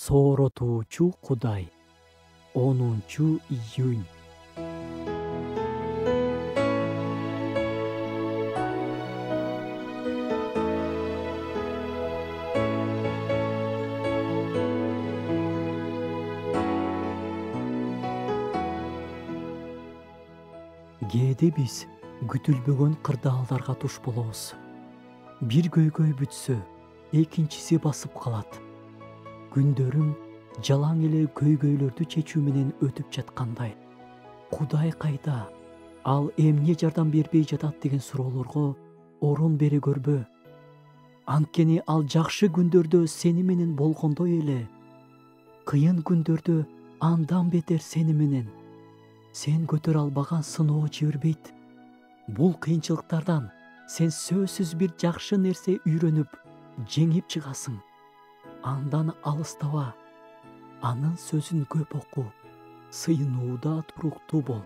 Сооротуучу Кудай. 10-июнь. Кээде биз күтүлбөгөн кырдаалдарга туш болобуз. Бир көйгөй бүтсө, экинчиси басып калат. Күндөрүм жалаң эле көйгөйлөрдү чечүү менен өтүп жаткандай. Кудай кайда? Ал эмне жардам бербей жатат деген суроолорго орун бере көрбө. Анткени ал жакшы күндөрдө сени менен болгондой эле, кыйын күндөрдө андан бетер сени менен. Сен көтөрө албаган сыноо жибербейт. Бул кыйынчылыктардан сен сөзсүз бир жакшы нерсе үйрөнүп, жеңип чыгасың. Андан алыстаба. Анын сөзүн көп оку. Сыйынууда туруктуу бол.